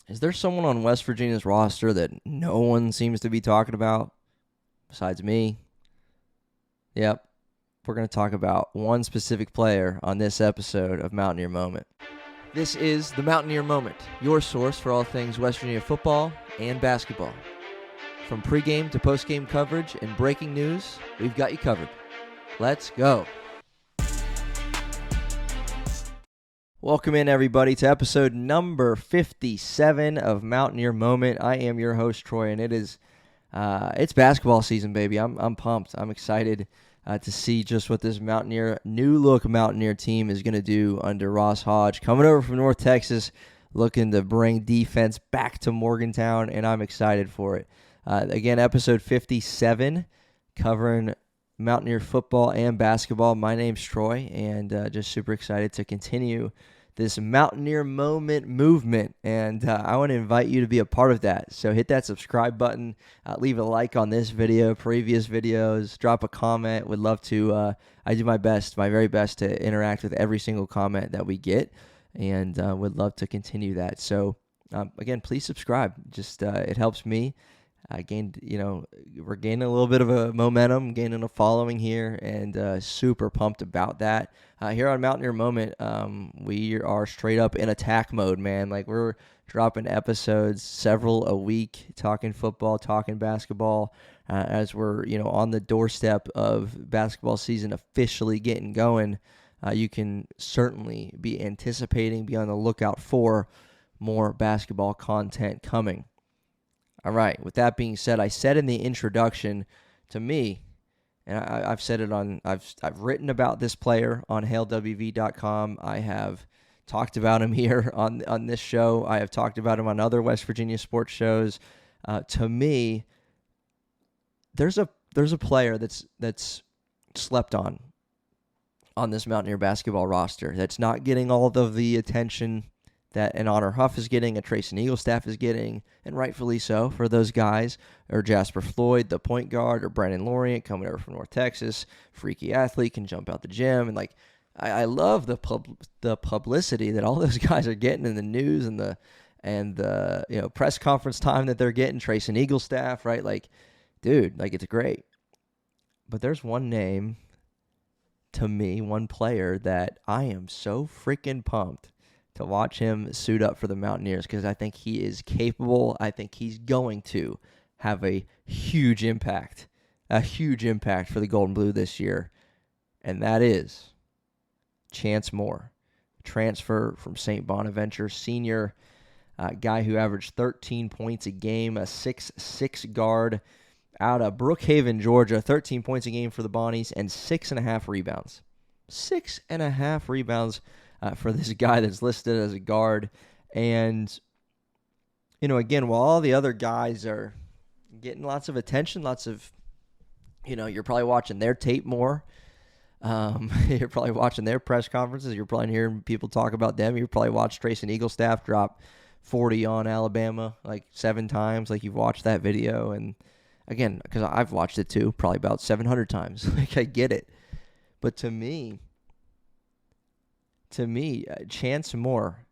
Is there someone on West Virginia's roster that no one seems to be talking about besides me? Yep. We're going to talk about one specific player on this episode of Mountaineer Moment. This is the Mountaineer Moment, your source for all things West Virginia football and basketball. From pregame to postgame coverage and breaking news, we've got you covered. Let's go. Welcome in, everybody, to episode number 57 of Mountaineer Moment. I am your host, Troy, and it's basketball season, baby. I'm pumped. I'm excited to see just what this new look Mountaineer team is going to do under Ross Hodge, coming over from North Texas, looking to bring defense back to Morgantown, and I'm excited for it. Again, episode 57, covering Mountaineer football and basketball. My name's Troy, and just super excited to continue this Mountaineer Moment movement, and I want to invite you to be a part of that. So hit that subscribe button, leave a like on this video, previous videos, drop a comment. Would love to, I do my very best to interact with every single comment that we get, and would love to continue that. So again, please subscribe. Just it helps me. We're gaining a little bit of a momentum, gaining a following here, and super pumped about that. Here on Mountaineer Moment, we are straight up in attack mode, man. Like, we're dropping episodes, several a week, talking football, talking basketball, as we're, on the doorstep of basketball season officially getting going. You can certainly be anticipating, be on the lookout for more basketball content coming. All right, with that being said, I said in the introduction, to me, and I've said it I've written about this player on hailwv.com. I have talked about him here on this show. I have talked about him on other West Virginia sports shows. To me, there's a player that's slept on this Mountaineer basketball roster that's not getting all of the attention that an Honor Huff is getting, a Treysen Eaglestaff is getting, and rightfully so for those guys, or Jasper Floyd, the point guard, or Brenen Lorient coming over from North Texas, freaky athlete, can jump out the gym, and I love the publicity that all those guys are getting in the news and the press conference time that they're getting. Treysen Eaglestaff, right? Like, dude, like, it's great. But there's one name, to me, one player that I am so freaking pumped to watch him suit up for the Mountaineers, because I think he is capable. I think he's going to have a huge impact for the Golden Blue this year, and that is Chance Moore, transfer from St. Bonaventure, senior, guy who averaged 13 points a game, a 6'6" guard out of Brookhaven, Georgia, 13 points a game for the Bonnies, and 6.5 rebounds. 6.5 rebounds for this guy that's listed as a guard. And, again, while all the other guys are getting lots of attention, you're probably watching their tape more. You're probably watching their press conferences. You're probably hearing people talk about them. You probably watched Treysen Eaglestaff drop 40 on Alabama like 7 times. Like, you've watched that video. And, again, because I've watched it too, probably about 700 times. Like, I get it. But to me, Chance Moore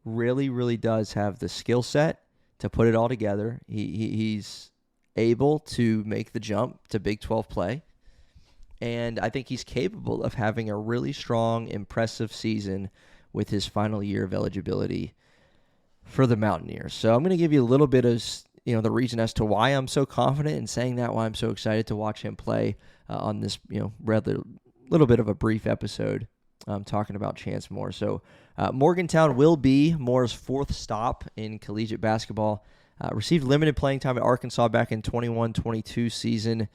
really, really does have the skill set to put it all together. He's able to make the jump to Big 12 play, and I think he's capable of having a really strong, impressive season with his final year of eligibility for the Mountaineers. So I'm going to give you a little bit of the reason as to why I'm so confident in saying that, why I'm so excited to watch him play on this rather little bit of a brief episode. Talking about Chance Moore. So Morgantown will be Moore's 4th stop in collegiate basketball. Received limited playing time at Arkansas back in 21-22 season.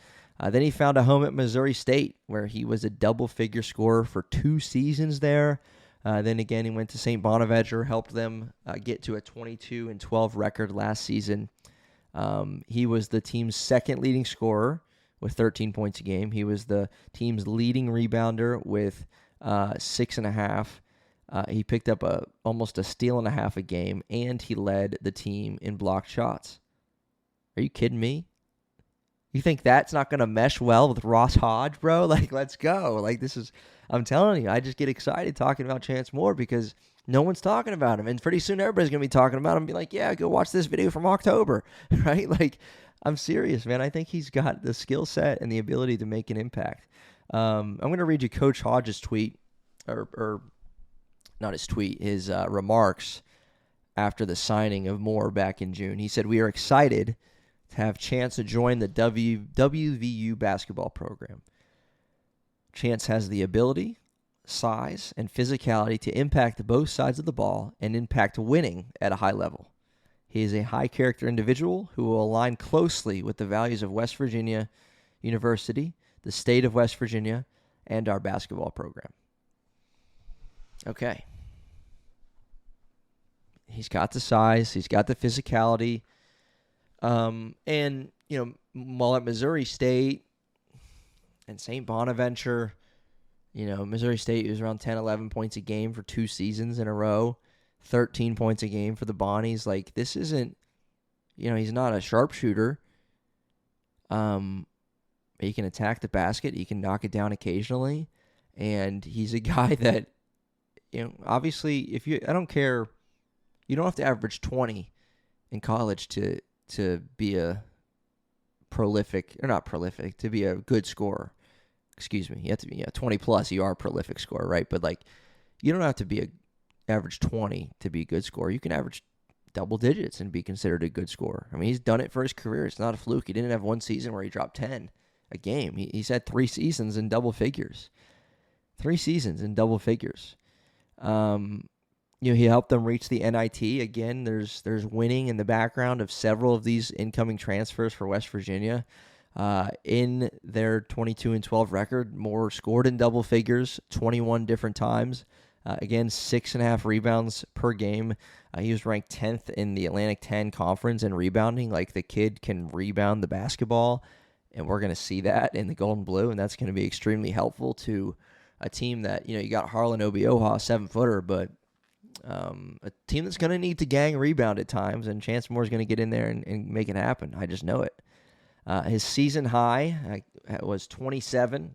Then he found a home at Missouri State, where he was a double-figure scorer for 2 seasons there. Then again, he went to St. Bonaventure, helped them get to a 22-12 record last season. He was the team's second leading scorer with 13 points a game. He was the team's leading rebounder with 6.5. He picked up almost a steal and a half a game, and he led the team in blocked shots. Are you kidding me? You think that's not going to mesh well with Ross Hodge, bro? Like, let's go. Like, I'm telling you, I just get excited talking about Chance Moore because No one's talking about him. And pretty soon everybody's going to be talking about him and be like, yeah, go watch this video from October, right? Like, I'm serious, man. I think he's got the skill set and the ability to make an impact. I'm going to read you Coach Hodge's tweet, or not his tweet, his remarks after the signing of Moore back in June. He said, "We are excited to have Chance to join the WVU basketball program. Chance has the ability, size, and physicality to impact both sides of the ball and impact winning at a high level. He is a high-character individual who will align closely with the values of West Virginia University, the state of West Virginia, and our basketball program." Okay. He's got the size. He's got the physicality. And, while at Missouri State and St. Bonaventure, Missouri State was around 10, 11 points a game for 2 seasons in a row, 13 points a game for the Bonnies. Like, this isn't, he's not a sharpshooter. He can attack the basket. He can knock it down occasionally. And he's a guy that, obviously, I don't care, you don't have to average 20 in college to be a to be a good scorer. Excuse me. You have to be 20 plus. You are a prolific scorer, right? But you don't have to be average 20 to be a good scorer. You can average double digits and be considered a good scorer. I mean, he's done it for his career. It's not a fluke. He didn't have one season where he dropped 10 a game. He's had 3 seasons in double figures. 3 seasons in double figures. He helped them reach the NIT. Again, there's winning in the background of several of these incoming transfers for West Virginia. In their 22-12 record, Moore scored in double figures 21 different times. Again, 6.5 rebounds per game. He was ranked 10th in the Atlantic 10 conference in rebounding. Like, the kid can rebound the basketball, and we're going to see that in the Gold and Blue, and that's going to be extremely helpful to a team that, you got Harlan Obioha, 7-footer, but a team that's going to need to gang rebound at times, and Chance Moore's going to get in there and make it happen. I just know it. His season high was 27,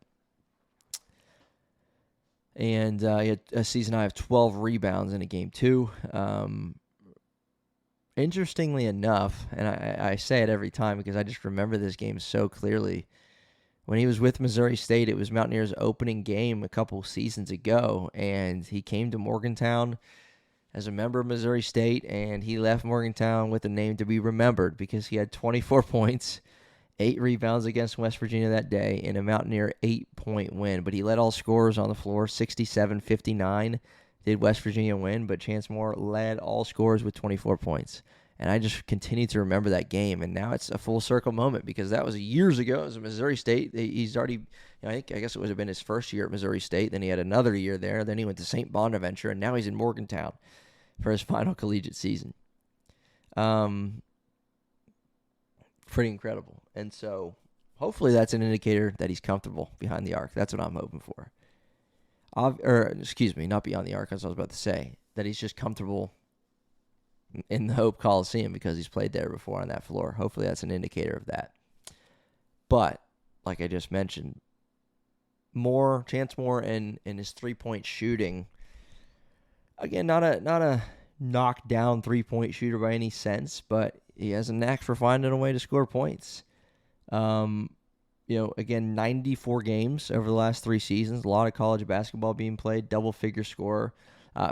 and he had a season high of 12 rebounds in a game, too. Interestingly enough, and I say it every time because I just remember this game so clearly, when he was with Missouri State, it was Mountaineer's opening game a couple seasons ago, and he came to Morgantown as a member of Missouri State, and he left Morgantown with a name to be remembered because he had 24 points, 8 rebounds against West Virginia that day in a Mountaineer 8-point win. But he led all scorers on the floor, 67-59. Did West Virginia win, but Chance Moore led all scorers with 24 points. And I just continue to remember that game, and now it's a full circle moment because that was years ago. It was Missouri State. He's already, I guess it would have been his first year at Missouri State. Then he had another year there. Then he went to St. Bonaventure, and now he's in Morgantown for his final collegiate season. Pretty incredible. And so hopefully that's an indicator that he's comfortable behind the arc. That's what I'm hoping for. Not beyond the arc, as I was about to say, that he's just comfortable in the Hope Coliseum because he's played there before on that floor. Hopefully that's an indicator of that. But, like I just mentioned, Chance Moore and his 3-point shooting, again, not a knockdown 3-point shooter by any sense, but he has a knack for finding a way to score points. Again, 94 games over the last 3 seasons, a lot of college basketball being played, double-figure scorer.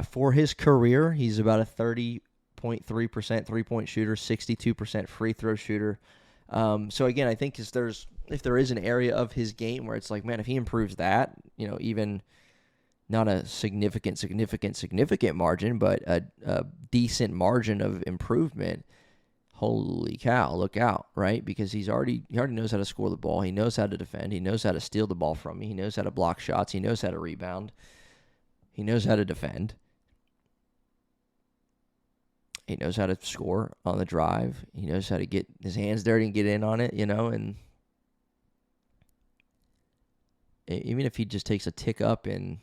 For his career, he's about a 30.3% 3-point shooter, 62% free throw shooter. So again, I think if there is an area of his game where it's like, man, if he improves that, even not a significant margin, but a decent margin of improvement, holy cow, look out, right? Because he already knows how to score the ball. He knows how to defend. He knows how to steal the ball from me. He knows how to block shots. He knows how to rebound. He knows how to defend. He knows how to score on the drive. He knows how to get his hands dirty and get in on it, and even if he just takes a tick up in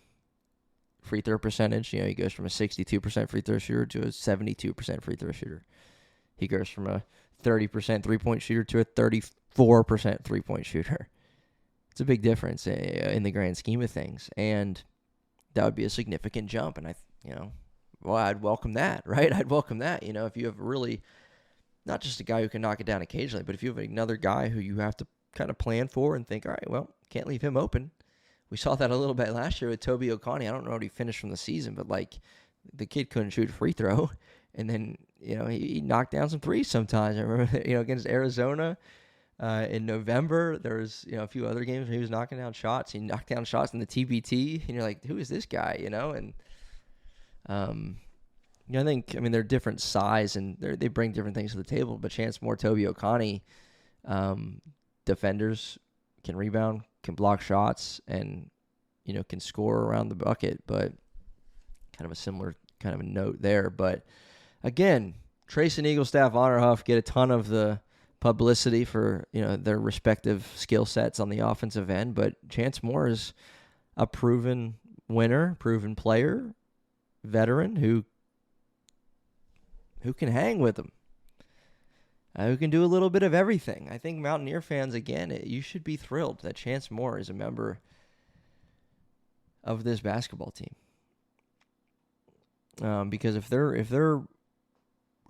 free throw percentage, he goes from a 62% free throw shooter to a 72% free throw shooter. He goes from a 30% 3-point shooter to a 34% 3-point shooter. It's a big difference in the grand scheme of things, and that would be a significant jump. And well, I'd welcome that, right? I'd welcome that. If you have really not just a guy who can knock it down occasionally, but if you have another guy who you have to kind of plan for and think, all right, well, can't leave him open. We saw that a little bit last year with Toby Oconee. I don't know what he finished from the season, but the kid couldn't shoot a free throw, and then he knocked down some threes sometimes. I remember against Arizona in November. There was a few other games where he was knocking down shots. He knocked down shots in the TBT, and you're like, who is this guy? And I think they're different size and they bring different things to the table. But Chance Moore, Toby Oconee, defenders can rebound, can block shots, and can score around the bucket. But kind of a similar kind of a note there. But again, Treysen Eaglestaff, Honor Huff get a ton of the publicity for their respective skill sets on the offensive end. But Chance Moore is a proven winner, proven player, veteran who can hang with them. Who can do a little bit of everything. I think Mountaineer fans, again, you should be thrilled that Chance Moore is a member of this basketball team. Because if they're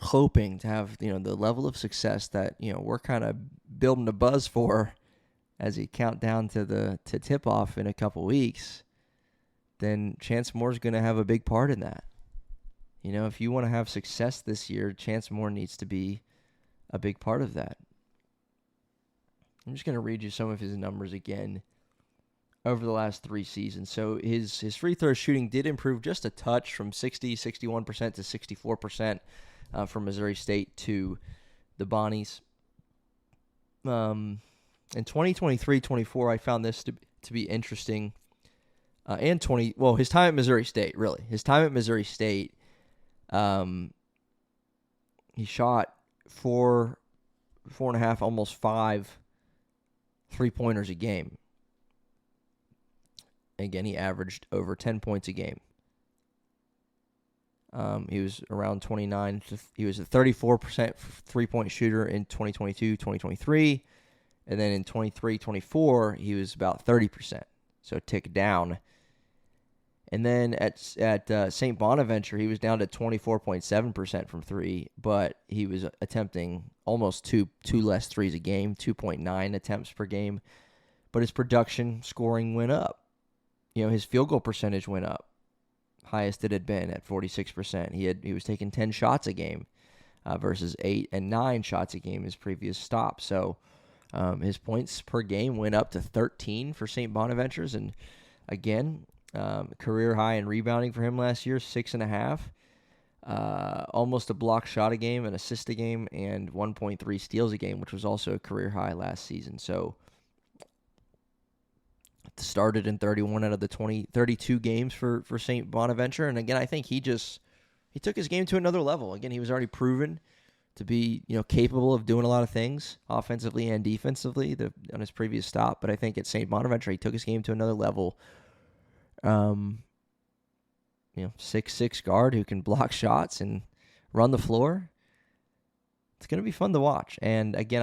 hoping to have the level of success that we're kind of building a buzz for as you count down to tip off in a couple weeks, then Chance Moore's going to have a big part in that. If you want to have success this year, Chance Moore needs to be a big part of that. I'm just going to read you some of his numbers again over the last 3 seasons. So his free throw shooting did improve just a touch from 61% to 64% from Missouri State to the Bonnies. In 2023-24, I found this to be interesting. His time at Missouri State, really. His time at Missouri State, he shot 4.5, almost 5 3-pointers a game. Again, he averaged over 10 points a game. He was around 29. He was a 34% three-point shooter in 2022-2023. And then in 23-24, he was about 30%. So a tick down. And then at St. Bonaventure, he was down to 24.7% from three, but he was attempting almost two less threes a game, 2.9 attempts per game. But his production scoring went up. His field goal percentage went up, highest it had been at 46%. He was taking 10 shots a game versus 8 and 9 shots a game his previous stop. So his points per game went up to 13 for St. Bonaventure's, and again, career high in rebounding for him last year, 6.5. Almost a block shot a game, an assist a game, and 1.3 steals a game, which was also a career high last season. So started in 31 out of the 32 games for St. Bonaventure. And again, I think he took his game to another level. Again, he was already proven to be, capable of doing a lot of things offensively and defensively on his previous stop. But I think at St. Bonaventure, he took his game to another level. 6'6" guard who can block shots and run the floor. It's going to be fun to watch. And again,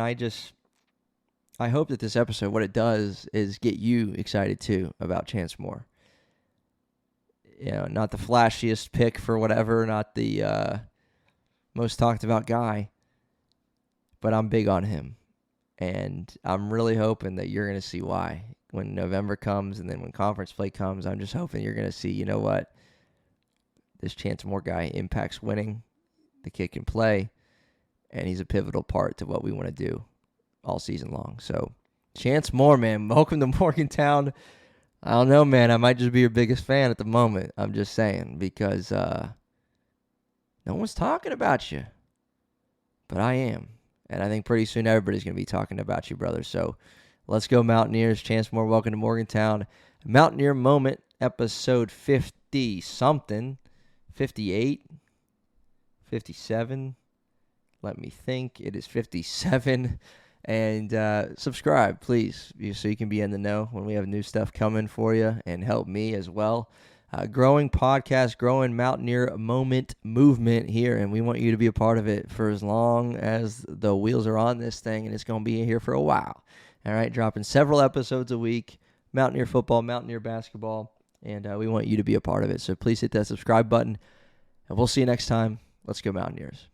I hope that this episode, what it does is get you excited too about Chance Moore. Not the flashiest pick for whatever, not the most talked about guy, but I'm big on him. And I'm really hoping that you're going to see why. When November comes and then when conference play comes, I'm just hoping you're going to see, this Chance Moore guy impacts winning. The kid can play, and he's a pivotal part to what we want to do all season long. So, Chance Moore, man, welcome to Morgantown. I don't know, man. I might just be your biggest fan at the moment. I'm just saying, because no one's talking about you. But I am. And I think pretty soon everybody's going to be talking about you, brother. So, let's go Mountaineers. Chance Moore, welcome to Morgantown. Mountaineer Moment, episode 50-something. 58? 57? Let me think. It is 57. And subscribe, please, so you can be in the know when we have new stuff coming for you, and help me as well. Growing podcast, growing Mountaineer Moment movement here, and we want you to be a part of it for as long as the wheels are on this thing, and it's going to be here for a while. All right, dropping several episodes a week, Mountaineer football, Mountaineer basketball, and we want you to be a part of it. So please hit that subscribe button. And we'll see you next time. Let's go Mountaineers.